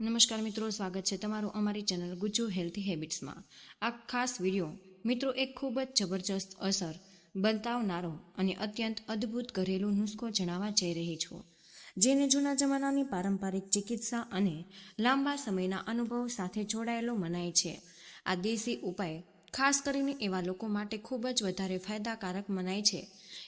નમસ્કાર મિત્રો, સ્વાગત છે તમારું અમારી ચેનલ ગુજ્જુ હેલ્થી હેબિટ્સમાં। આ ખાસ વિડીયો મિત્રો એક ખૂબ જ જબરજસ્ત અસર બતાવનારો અને અત્યંત અદ્ભુત ઘરેલું નુસ્ખો જણાવવા જઈ રહી છું, જેને જૂના જમાનાની પારંપરિક ચિકિત્સા અને લાંબા સમયના અનુભવ સાથે જોડાયેલો મનાય છે। આ દેશી ઉપાય ખાસ કરીને એવા લોકો માટે ખૂબ જ વધારે ફાયદાકારક મનાય છે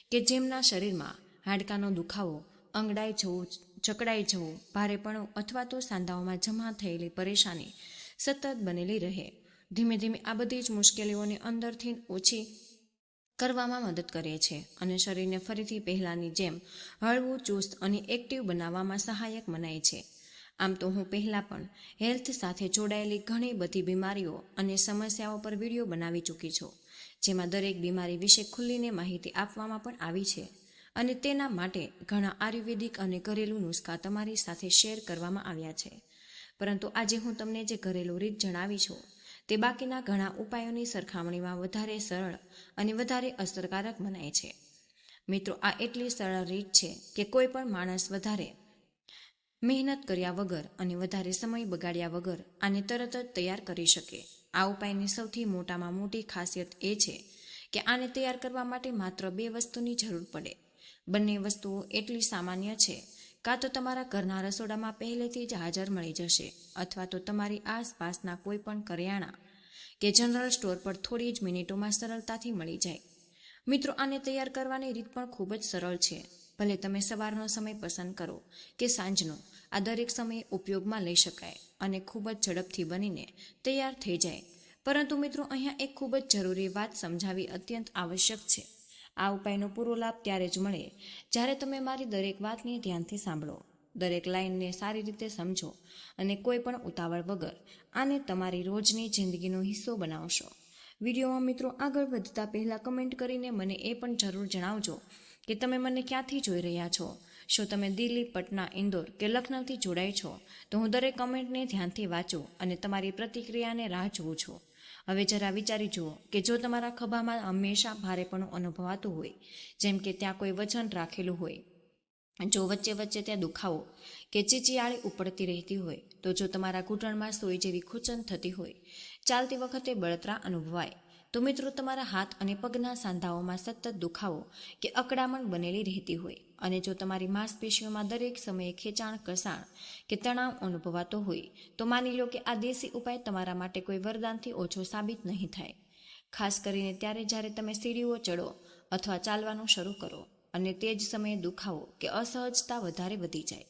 કે જેમના શરીરમાં હાડકાનો દુખાવો, અંગડાઈ જવું, જકડાઈ જવું, ભારેપણું અથવા તો સાંધાઓમાં જમા થયેલી પરેશાની સતત બનેલી રહે। ધીમે ધીમે આ બધી જ મુશ્કેલીઓને અંદરથી ઓછી કરવામાં મદદ કરે છે અને શરીરને ફરીથી પહેલાંની જેમ હળવું, ચુસ્ત અને એક્ટિવ બનાવવામાં સહાયક મનાય છે। આમ તો હું પહેલાં પણ હેલ્થ સાથે જોડાયેલી ઘણી બધી બીમારીઓ અને સમસ્યાઓ પર વિડીયો બનાવી ચૂકી છું, જેમાં દરેક બીમારી વિશે ખુલ્લીને માહિતી આપવામાં પણ આવી છે અને તેના માટે ઘણા આયુર્વેદિક અને ઘરેલું નુસ્ખા તમારી સાથે શેર કરવામાં આવ્યા છે। પરંતુ આજે હું તમને જે ઘરેલું રીત જણાવી છું તે બાકીના ઘણા ઉપાયોની સરખામણીમાં વધારે સરળ અને વધારે અસરકારક મનાય છે। મિત્રો, આ એટલી સરળ રીત છે કે કોઈ પણ માણસ વધારે મહેનત કર્યા વગર અને વધારે સમય બગાડ્યા વગર આને તરત જ તૈયાર કરી શકે। આ ઉપાયની સૌથી મોટામાં મોટી ખાસિયત એ છે કે આને તૈયાર કરવા માટે માત્ર 2 વસ્તુની જરૂર પડે। બંને વસ્તુઓ એટલી સામાન્ય છે, કાં તો તમારા ઘરના રસોડામાં પહેલેથી જ હાજર મળી જશે અથવા તો તમારી આસપાસના કોઈ પણ કરિયાણા કે જનરલ સ્ટોર પર થોડી જ મિનિટોમાં સરળતાથી મળી જાય। મિત્રો, આને તૈયાર કરવાની રીત પણ ખૂબ જ સરળ છે। ભલે તમે સવારનો સમય પસંદ કરો કે સાંજનો, આ દરેક સમયે ઉપયોગમાં લઈ શકાય અને ખૂબ જ ઝડપથી બનીને તૈયાર થઈ જાય। પરંતુ મિત્રો, અહીંયા એક ખૂબ જ જરૂરી વાત સમજાવવી અત્યંત આવશ્યક છે। આ ઉપાયનો પૂરો લાભ ત્યારે જ મળે જ્યારે તમે મારી દરેક વાતને ધ્યાનથી સાંભળો, દરેક લાઈનને સારી રીતે સમજો અને કોઈ પણ ઉતાવળ વગર આને તમારી રોજની જિંદગીનો હિસ્સો બનાવશો। વિડીયોમાં મિત્રો આગળ વધતા પહેલાં કમેન્ટ કરીને મને એ પણ જરૂર જણાવજો કે તમે મને ક્યાંથી જોઈ રહ્યા છો। શું તમે દિલ્હી, પટના, ઇન્દોર કે લખનૌથી જોડાય છો? તો હું દરેક કમેન્ટને ધ્યાનથી વાંચું અને તમારી પ્રતિક્રિયાને રાહ જોઉં છું। હવે જરા વિચારી જુઓ કે જો તમારા ખભામાં હંમેશા ભારેપણું અનુભવાતું હોય, જેમ કે ત્યાં કોઈ વજન રાખેલું હોય, જો વચ્ચે વચ્ચે ત્યાં દુખાવો કે ચીચિયાળી ઉપડતી રહેતી હોય, તો જો તમારા ઘૂંટણમાં સોય જેવી ખૂંચન થતી હોય, ચાલતી વખતે બળતરા અનુભવાય, તો મિત્રો તમારા હાથ અને પગના સાંધાઓમાં સતત દુખાવો કે અકળામણ બનેલી રહેતી હોય અને જો તમારી માંસપેશીઓમાં દરેક સમયે ખેંચાણ, કસાણ કે તણાવ અનુભવાતો હોય, તો માની લો કે આ દેશી ઉપાય તમારા માટે કોઈ વરદાનથી ઓછો સાબિત નહીં થાય। ખાસ કરીને ત્યારે જ્યારે તમે સીડીઓ ચડો અથવા ચાલવાનું શરૂ કરો અને તે જ સમયે દુખાવો કે અસહજતા વધારે વધી જાય,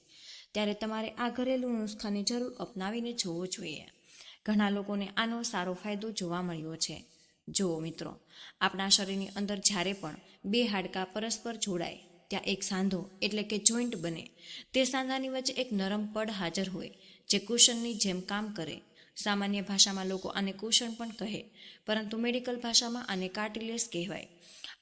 ત્યારે તમારે આ ઘરેલું નુસ્ખાની જરૂર અપનાવીને જોવો જોઈએ। ઘણા લોકોને આનો સારો ફાયદો જોવા મળ્યો છે। જુઓ મિત્રો, આપણા શરીરની અંદર જ્યારે પણ 2 હાડકાં પરસ્પર જોડાય, ત્યાં એક સાંધો એટલે કે જોઈન્ટ બને। તે સાંધાની વચ્ચે એક નરમ પડ હાજર હોય જે કુશનની જેમ કામ કરે। સામાન્ય ભાષામાં લોકો આને કુશન પણ કહે, પરંતુ મેડિકલ ભાષામાં આને કાર્ટિલેજ કહેવાય।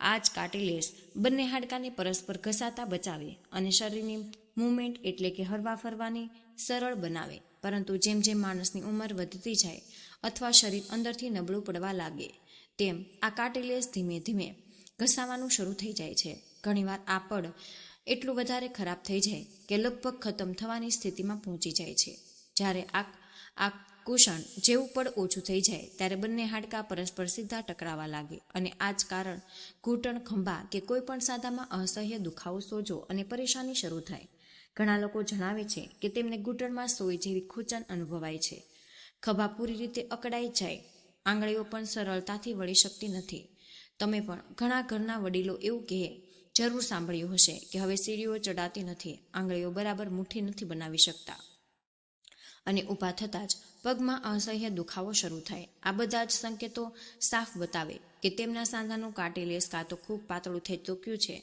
આ જ કાર્ટિલેજ બંને હાડકાને પરસ્પર ઘસાતા બચાવે અને શરીરની મૂવમેન્ટ એટલે કે હરવા ફરવાની સરળ બનાવે। પરંતુ જેમ જેમ માણસની ઉંમર વધતી જાય અથવા શરીર અંદરથી નબળું પડવા લાગે, તેમ આ કાર્ટિલેજ ધીમે ધીમે ઘસાવાનું શરૂ થઈ જાય છે। ઘણીવાર આ પડ એટલું વધારે ખરાબ થઈ જાય કે લગભગ ખતમ થવાની સ્થિતિમાં પહોંચી જાય છે। જ્યારે આ કુશન જેવું પડ ઓછું થઈ જાય ત્યારે બંને હાડકાં પરસ્પર સીધા ટકરાવા લાગે અને આ જ કારણ ઘૂંટણ, ખંભા કે કોઈ પણ સાંધામાં અસહ્ય દુખાવો, સોજો અને પરેશાની શરૂ થાય। ઘણા લોકો જણાવે છે કે તેમને ઘૂંટણમાં સોય જેવી ખૂંચન અનુભવાય છે, ખભા પૂરી રીતે અકળાઈ જાય, આંગળીઓ પણ સરળતાથી વળી શકતી નથી। તમે પણ ઘણા ઘરના વડીલો એવું કહે જરૂર સાંભળ્યું હશે કે હવે સીડીઓ ચડાતી નથી, આંગળીઓ બરાબર મુઠ્ઠી નથી બનાવી શકતા અને ઊભા થતાં જ પગમાં અસહ્ય દુખાવો શરૂ થાય। આ બધા જ સંકેતો સાફ બતાવે કે તેમના સાંધાનું કાર્ટિલેજ કાં તો ખૂબ પાતળું થઈ ચૂક્યું છે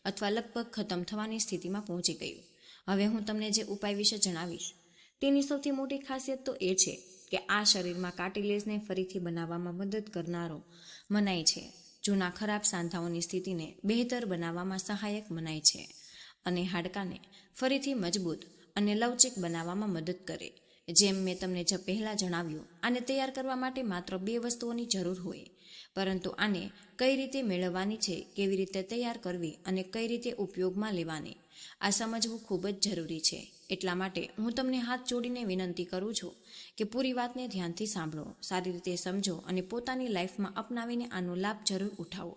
અથવા લગભગ ખતમ થવાની સ્થિતિમાં પહોંચી ગયું। હવે હું તમને જે ઉપાય વિશે જણાવીશ તેની સૌથી મોટી ખાસિયત તો એ છે કે આ શરીરમાં કાર્ટિલેજને ફરીથી બનાવવામાં મદદ કરનારો મનાય છે, જૂના ખરાબ સાંધાઓની સ્થિતિને બહેતર બનાવવામાં સહાયક મનાય છે અને હાડકાને ફરીથી મજબૂત અને લવચીક બનાવવામાં મદદ કરે। જેમ મેં તમને પહેલાં જણાવ્યું, આને તૈયાર કરવા માટે માત્ર 2 વસ્તુઓની જરૂર હોય, પરંતુ આને કઈ રીતે મેળવવાની છે, કેવી રીતે તૈયાર કરવી અને કઈ રીતે ઉપયોગમાં લેવાની, આ સમજવું ખૂબ જ જરૂરી છે। એટલા માટે હું તમને હાથ જોડીને વિનંતી કરું છું કે પૂરી વાતને ધ્યાનથી સાંભળો, સારી રીતે સમજો અને પોતાની લાઈફમાં અપનાવીને આનો લાભ જરૂર ઉઠાવો.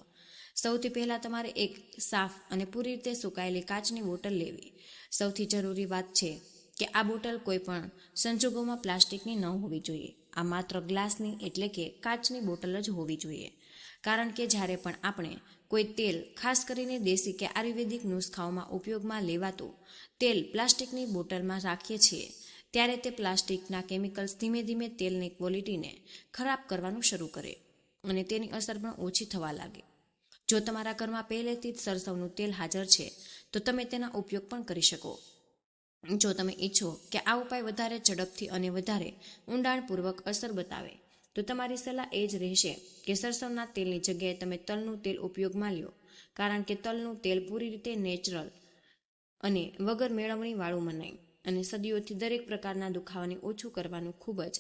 સૌથી પહેલાં તમારે એક સાફ અને પૂરી રીતે સુકાયેલી કાચની બોટલ લેવી. સૌથી જરૂરી વાત છે કે આ બોટલ કોઈ પણ સંજોગોમાં પ્લાસ્ટિકની ન હોવી જોઈએ. આ માત્ર ગ્લાસની એટલે કે કાચની બોટલ જ હોવી જોઈએ. કારણ કે જ્યારે પણ આપણે કોઈ તેલ, ખાસ કરીને દેશી કે આયુર્વેદિક નુસ્ખાઓમાં ઉપયોગમાં લેવાતું તેલ પ્લાસ્ટિકની બોટલમાં રાખીએ છીએ ત્યારે તે પ્લાસ્ટિકના કેમિકલ્સ ધીમે ધીમે તેલની ક્વોલિટીને ખરાબ કરવાનું શરૂ કરે અને તેની અસર પણ ઓછી થવા લાગે. જો તમારા ઘરમાં પહેલેથી જ સરસવનું તેલ હાજર છે તો તમે તેના ઉપયોગ પણ કરી શકો. જો તમે ઈચ્છો કે આ ઉપાય વધારે ઝડપથી અને વધારે ઊંડાણપૂર્વક અસર બતાવે તો તમારી સલાહ એ જ રહેશે કે સરસવના તેલની જગ્યાએ તમે તલનું તેલ ઉપયોગમાં લ્યો. કારણ કે તલનું તેલ પૂરી રીતે નેચરલ અને વગર મેળવણીવાળું મનાય અને સદીઓથી દરેક પ્રકારના દુખાવાને ઓછું કરવાનું ખૂબ જ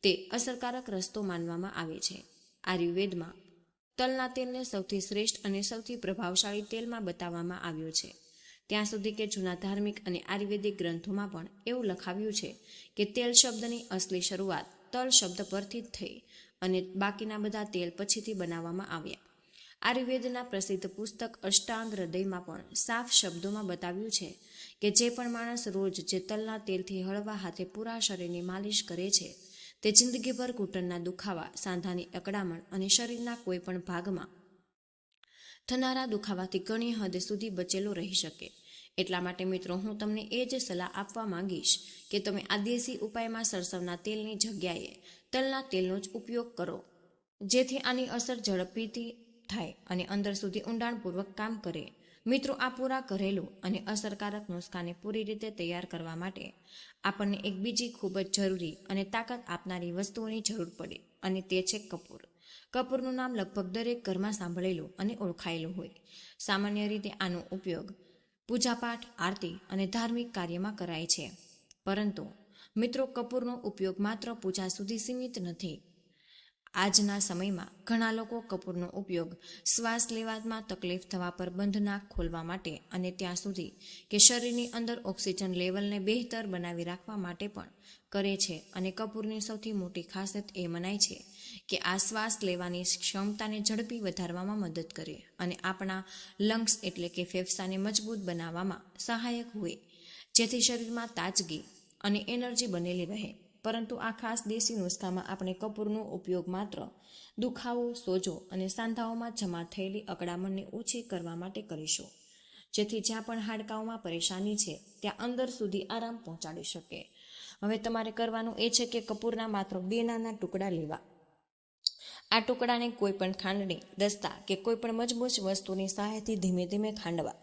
તે અસરકારક રસ્તો માનવામાં આવે છે. આયુર્વેદમાં તલના તેલને સૌથી શ્રેષ્ઠ અને સૌથી પ્રભાવશાળી તેલમાં બતાવવામાં આવ્યો છે. ત્યાં સુધી કે જૂના ધાર્મિક અને આયુર્વેદિક ગ્રંથોમાં પણ એવું લખાવ્યું છે કે તેલ શબ્દની અસલી શરૂઆત તલ શબ્દ પરથી જ થઈ અને બાકીના બધા તેલ પછીથી બનાવવામાં આવ્યા. આયુર્વેદના પ્રસિદ્ધ પુસ્તક અષ્ટાંગ હૃદયમાં પણ સાફ શબ્દોમાં બતાવ્યું છે કે જે પણ માણસ રોજ જે તલના તેલથી હળવા હાથે પૂરા શરીરની માલિશ કરે છે તે જિંદગીભર ઘૂંટણના દુખાવા, સાંધાની અકળામણ અને શરીરના કોઈ પણ ભાગમાં થનારા દુખાવાથી ઘણી હદ સુધી બચેલો રહી શકે. એટલા માટે મિત્રો હું તમને એ જ સલાહ આપવા માંગીશ કે તમે આ દેશી ઉપાયમાં સરસવના તેલની જગ્યાએ તલના તેલનો જ ઉપયોગ કરો, જેથી આની અસર ઝડપથી થાય અને અંદર સુધી ઊંડાણપૂર્વક કામ કરે. મિત્રો, આ પૂરા ઘરેલું અને અસરકારક નુસ્ખાને પૂરી રીતે તૈયાર કરવા માટે આપણને એક બીજી ખૂબ જ જરૂરી અને તાકાત આપનારી વસ્તુઓની જરૂર પડે અને તે છે કપૂર. કપૂરનું નામ લગભગ દરેક ઘરમાં સાંભળેલું અને ઓળખાયેલું હોય. સામાન્ય રીતે આનો ઉપયોગ પૂજાપાઠ, આરતી અને ધાર્મિક કાર્યમાં કરાય છે. પરંતુ મિત્રો, કપૂરનો ઉપયોગ માત્ર પૂજા સુધી સીમિત નથી. આજના સમયમાં ઘણા લોકો કપૂરનો ઉપયોગ શ્વાસ લેવામાં તકલીફ થવા પર બંધ નાક ખોલવા માટે અને ત્યાં સુધી કે શરીરની અંદર ઓક્સિજન લેવલને બહેતર બનાવી રાખવા માટે પણ કરે છે. અને કપૂરની સૌથી મોટી ખાસિયત એ મનાય છે કે આ શ્વાસ લેવાની ક્ષમતાને ઝડપી વધારવામાં મદદ કરે અને આપણા લંગ્સ એટલે કે ફેફસાને મજબૂત બનાવવામાં સહાયક હોય, જેથી શરીરમાં તાજગી અને એનર્જી બનેલી રહે. પરંતુ આ ખાસ દેશી નુસ્ખામાં આપણે કપૂરનો ઉપયોગ માત્ર દુખાવો, સોજો અને સાંધાઓમાં જમા થયેલી અકળામણને ઓછી કરવા માટે કરીશું, જેથી જ્યાં પણ હાડકાંઓમાં પરેશાની છે ત્યાં અંદર સુધી આરામ પહોંચાડી શકે. હવે તમારે કરવાનું એ છે કે કપૂરના માત્ર 2 નાના ટુકડા લેવા. આ ટુકડાને કોઈ પણ ખાંડણી, દસ્તા કે કોઈ પણ મજબૂત વસ્તુની સહાયથી ધીમે ધીમે ખાંડવા,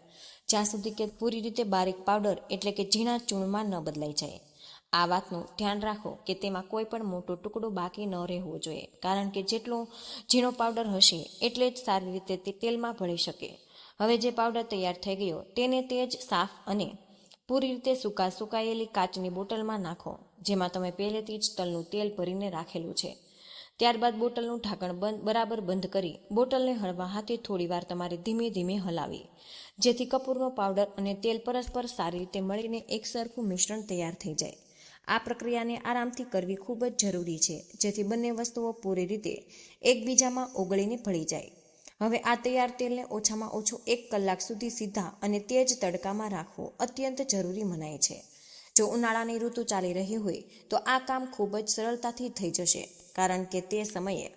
જ્યાં સુધી કે પૂરી રીતે બારીક પાવડર એટલે કે ઝીણા ચૂર્ણમાં ન બદલાઈ જાય. આ વાતનું ધ્યાન રાખો કે તેમાં કોઈ પણ મોટો ટુકડો બાકી ન રહેવો જોઈએ, કારણ કે જેટલો ઝીણો પાવડર હશે એટલે જ સારી રીતે તે તેલમાં ભળી શકે. હવે જે પાવડર તૈયાર થઈ ગયો તેને તે જ સાફ અને પૂરી રીતે સુકાયેલી કાચની બોટલમાં નાખો, જેમાં તમે પહેલેથી જ તલનું તેલ ભરીને રાખેલું છે. ત્યારબાદ બોટલનું ઢાંકણ બરાબર બંધ કરી બોટલને હળવા હાથે થોડીવાર તમારે ધીમે ધીમે હલાવી, જેથી કપૂરનો પાવડર અને તેલ પરસ્પર સારી રીતે મળીને એક સરખું મિશ્રણ તૈયાર થઈ જાય. આ પ્રક્રિયાને આરામથી કરવી ખૂબ જ જરૂરી છે, જેથી બંને વસ્તુઓ પૂરી રીતે એકબીજામાં ઓગળીને ભળી જાય. હવે આ તૈયાર તેલને ઓછામાં ઓછું 1 કલાક સુધી સીધા અને તેજ તડકામાં રાખવું અત્યંત જરૂરી મનાય છે. જો ઉનાળાની ઋતુ ચાલી રહી હોય તો આ કામ ખૂબ જ સરળતાથી થઈ જશે, કારણ કે તે સમયે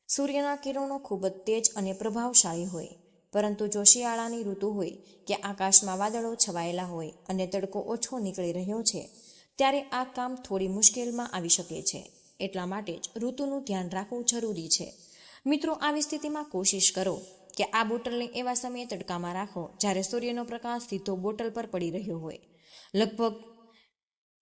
સૂર્યના કિરણો ખૂબ જ તેજ અને પ્રભાવશાળી હોય. પરંતુ જો શિયાળાની ઋતુ હોય કે આકાશમાં વાદળો છવાયેલા હોય અને તડકો ઓછો નીકળી રહ્યો છે, ત્યારે આ કામ થોડી મુશ્કેલમાં આવી શકે છે. એટલા માટે જ ઋતુનું ધ્યાન રાખવું જરૂરી છે. મિત્રો, આવી સ્થિતિમાં કોશિશ કરો કે આ બોટલને એવા સમયે તડકામાં રાખો જ્યારે સૂર્યનો પ્રકાશ સીધો બોટલ પર પડી રહ્યો હોય. લગભગ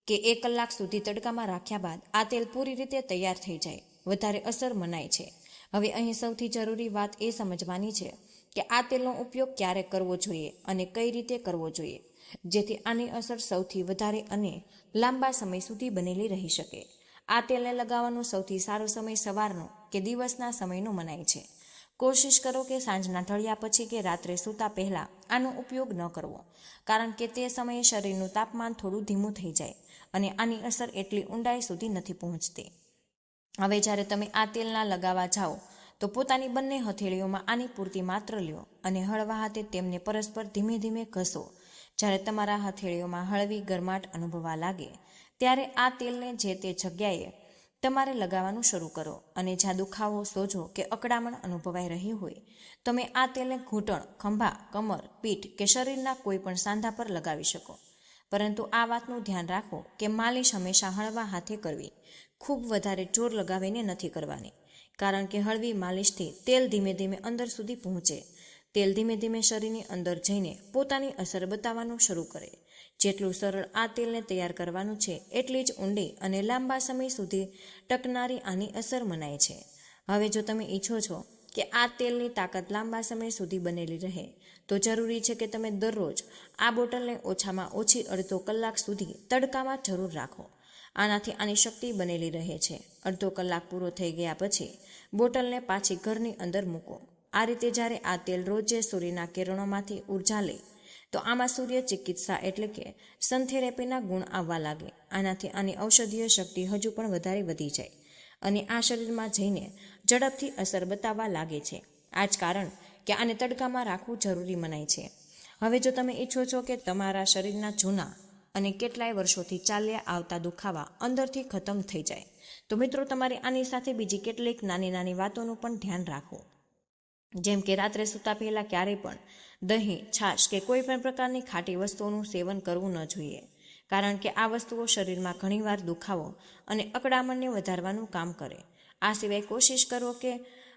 કે 1 કલાક સુધી તડકામાં રાખ્યા બાદ આ તેલ પૂરી રીતે તૈયાર થઈ જાય, વધારે અસર મનાય છે. હવે અહીં સૌથી જરૂરી વાત એ સમજવાની છે કે આ તેલનો ઉપયોગ ક્યારે કરવો જોઈએ અને કઈ રીતે કરવો જોઈએ, જેથી આની અસર સૌથી વધારે અને લાંબા સમય સુધી બનેલી રહી શકે. આ તેલને લગાવવાનો સૌથી સારો સમય સવારનો કે દિવસના સમયનો મનાય છે. કોશિશ કરો કે સાંજના ઢળ્યા પછી કે રાત્રે સૂતા પહેલાં આનો ઉપયોગ ન કરવો, કારણ કે તે સમયે શરીરનું તાપમાન થોડું ધીમું થઈ જાય અને આની અસર એટલી ઊંડાઈ સુધી નથી પહોંચતી. હવે જ્યારે તમે આ તેલના લગાવવા જાઓ તો પોતાની બંને હથેળીઓમાં આની પૂરતી માત્ર લ્યો અને હળવા હાથે તેમને પરસ્પર ધીમે ધીમે ઘસો. જ્યારે તમારા હથેળીઓમાં હળવી ગરમાટ અનુભવવા લાગે ત્યારે આ તેલને જે તે જગ્યાએ તમારે લગાવવાનું શરૂ કરો અને જ્યાં દુખાવો, સોજો કે અકળામણ અનુભવાઈ રહી હોય તમે આ તેલને ઘૂંટણ, ખંભા, કમર, પીઠ કે શરીરના કોઈ પણ સાંધા પર લગાવી શકો. પરંતુ આ વાતનું ધ્યાન રાખો કે માલિશ હંમેશા હળવા હાથે કરવી, ખૂબ વધારે જોર લગાવીને નથી કરવાની, કારણ કે હળવી માલિશથી તેલ ધીમે ધીમે અંદર સુધી પહોંચે. તેલ ધીમે ધીમે શરીરની અંદર જઈને પોતાની અસર બતાવવાનું શરૂ કરે. જેટલું સરળ આ તેલને તૈયાર કરવાનું છે એટલી જ ઊંડી અને લાંબા સમય સુધી ટકનારી આની અસર મનાય છે. હવે જો તમે ઈચ્છો છો કે આ તેલની તાકાત લાંબા સમય સુધી બનેલી રહે તો જરૂરી છે કે તમે દરરોજ આ બોટલને ઓછામાં ઓછી અડધો કલાક સુધી તડકામાં જરૂર રાખો. આનાથી આની શક્તિ બનેલી રહે છે. અડધો કલાક પૂરો થઈ ગયા પછી બોટલને પાછી ઘરની અંદર મૂકો. આ રીતે જ્યારે આ તેલ રોજે સૂર્યના કિરણોમાંથી ઉર્જા લે તો આમાં સૂર્ય ચિકિત્સા એટલે કે સંથેરેપીના ગુણ આવવા લાગે. આનાથી આની ઔષધીય શક્તિ હજુ પણ વધારે વધી જાય અને આ શરીરમાં જઈને ઝડપથી અસર બતાવવા લાગે છે. આ જ કારણ કે આને તડકામાં રાખવું જરૂરી મનાય છે. હવે જો તમે ઈચ્છો છો કે તમારા શરીરના જૂના અને કેટલાય વર્ષોથી ચાલ્યા આવતા દુખાવા અંદરથી ખતમ થઈ જાય તો મિત્રો તમારે આની સાથે બીજી કેટલીક નાની નાની વાતોનું પણ ધ્યાન રાખવું. જેમ કે રાત્રે સૂતા પહેલાં ક્યારેય પણ દહીં, છાશ કે કોઈ પણ પ્રકારની ખાટી વસ્તુઓનું સેવન કરવું ન જોઈએ, કારણ કે આ વસ્તુઓ શરીરમાં ઘણીવાર દુખાવો અને અકળામણને વધારવાનું કામ કરે. આ સિવાય કોશિશ કરો કે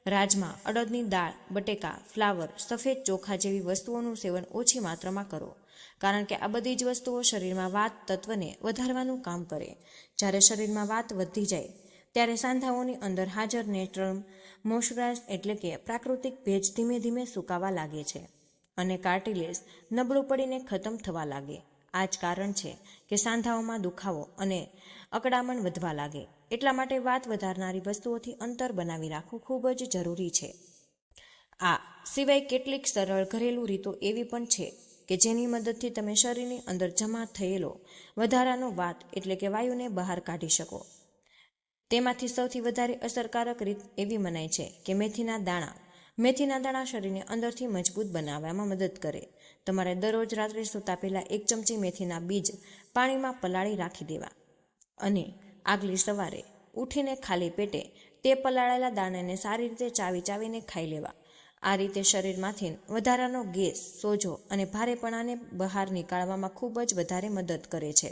રાજમા, અડદની દાળ, બટેકા, ફ્લાવર, સફેદ ચોખા જેવી વસ્તુઓનું સેવન ઓછી માત્રામાં કરો, કારણ કે આ બધી જ વસ્તુઓ શરીરમાં વાત તત્વને વધારવાનું કામ કરે. જ્યારે શરીરમાં વાત વધી જાય ત્યારે સાંધાઓની અંદર હાજર નેચરલ મોઇશ્ચરાઇઝ એટલે કે પ્રાકૃતિક ભેજ ધીમે ધીમે સુકાવા લાગે છે અને કાર્ટિલેજ નબળું પડીને ખતમ થવા લાગે. આ જ કારણ છે કે સાંધાઓમાં દુખાવો અને અકળામણ વધવા લાગે. એટલા માટે વાત વધારનારી વસ્તુઓથી અંતર બનાવી રાખવું ખૂબ જ જરૂરી છે. આ સિવાય કેટલીક સરળ ઘરેલું રીતો એવી પણ છે કે જેની મદદથી તમે શરીરની અંદર જમા થયેલો વધારાનો વાત એટલે કે વાયુને બહાર કાઢી શકો. તેમાંથી સૌથી વધારે અસરકારક રીત એવી મનાય છે કે મેથીના દાણા. મેથીના દાણા શરીરને અંદરથી મજબૂત બનાવવામાં મદદ કરે. તમારે દરરોજ રાત્રે સૂતા પહેલાં 1 ચમચી મેથીના બીજ પાણીમાં પલાળી રાખી દેવા અને આગલી સવારે ઉઠીને ખાલી પેટે તે પલાળેલા દાણાને સારી રીતે ચાવીને ખાઈ લેવા. આ રીતે શરીરમાંથી વધારાનો ગેસ, સોજો અને ભારેપણાને બહાર નીકાળવામાં ખૂબ જ વધારે મદદ કરે છે.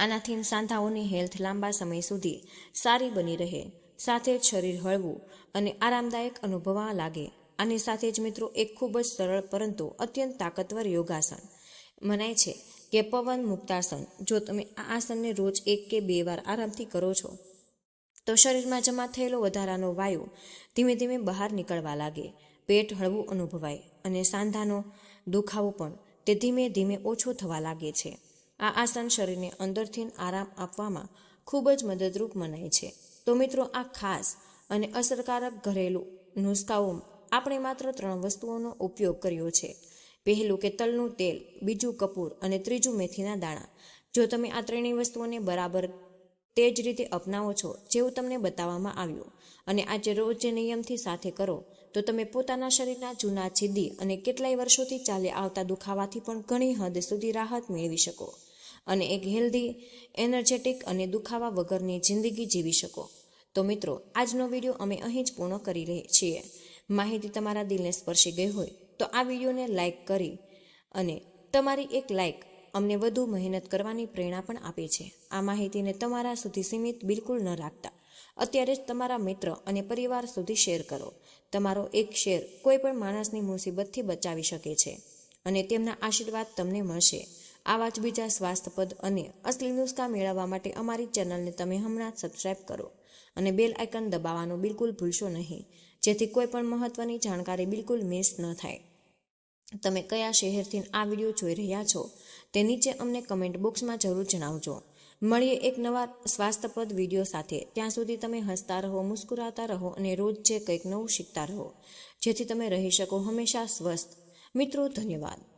આનાથી સાંધાઓની હેલ્થ લાંબા સમય સુધી સારી બની રહે, સાથે જ શરીર હળવું અને આરામદાયક અનુભવવા લાગે. આની સાથે જ મિત્રો એક ખૂબ જ સરળ પરંતુ અત્યંત તાકાતવર યોગાસન મનાય છે કે પવન મુક્તાસન. જો તમે આ આસનને રોજ 1 કે 2 વાર આરામથી કરો છો તો શરીરમાં જમા થયેલો વધારાનો વાયુ ધીમે ધીમે બહાર નીકળવા લાગે, પેટ હળવું અનુભવાય અને સાંધાનો દુખાવો પણ તે ધીમે ધીમે ઓછો થવા લાગે છે. આ આસન શરીરને અંદરથી આરામ આપવામાં ખૂબ જ મદદરૂપ મનાય છે. તો મિત્રો આ ખાસ અને અસરકારક ઘરેલું નુસ્ખાઓ આપણે માત્ર 3 વસ્તુઓનો ઉપયોગ કર્યો છે. પહેલું કે તલનું તેલ, બીજું કપૂર અને ત્રીજું મેથીના દાણા. જો તમે આ ત્રણેય વસ્તુઓને બરાબર તે જ રીતે અપનાવો છો જેવું તમને બતાવવામાં આવ્યું અને આજે રોજ નિયમથી સાથે કરો તો તમે પોતાના શરીરના જૂના, જિદ્દી અને કેટલાય વર્ષોથી ચાલી આવતા દુખાવાથી પણ ઘણી હદ સુધી રાહત મેળવી શકો અને એક હેલ્ધી, એનર્જેટિક અને દુખાવા વગરની જિંદગી જીવી શકો. તો મિત્રો આજનો વિડીયો અમે અહીં જ પૂર્ણ કરી રહી છીએ. માહિતી તમારા દિલને સ્પર્શી ગઈ હોય તો આ વિડીયોને લાઇક કરી અને તમારી એક લાઇક અમને વધુ મહેનત કરવાની પ્રેરણા પણ આપે છે. આ માહિતીને તમારા સુધી સીમિત બિલકુલ ન રાખતા અત્યારે જ તમારા મિત્ર અને પરિવાર સુધી શેર કરો. તમારો એક શેર કોઈ પણ માણસની મુસીબતથી બચાવી શકે છે અને તેમના આશીર્વાદ તમને મળશે. આવા જ બીજા સ્વાસ્થ્યપદ અને અસલી નુસ્ખા મેળવવા માટે અમારી ચેનલને તમે હમણાં જ સબસ્ક્રાઈબ કરો અને બેલ આઇકન દબાવવાનું બિલકુલ ભૂલશો નહીં, જેથી કોઈ પણ મહત્વની જાણકારી બિલકુલ મિસ ન થાય. તમે કયા શહેરથી આ વિડીયો જોઈ રહ્યા છો તે નીચે અમને કમેન્ટ બોક્સમાં જરૂર જણાવજો મળીએ એક નવા સ્વાસ્થ્યપ્રદ વિડીયો સાથે. ત્યાં સુધી તમે હસતા રહો, મુસ્કુરાતા રહો અને રોજ જે કંઈક નવું શીખતા રહો, જેથી તમે રહી શકો હંમેશા સ્વસ્થ. મિત્રો, ધન્યવાદ.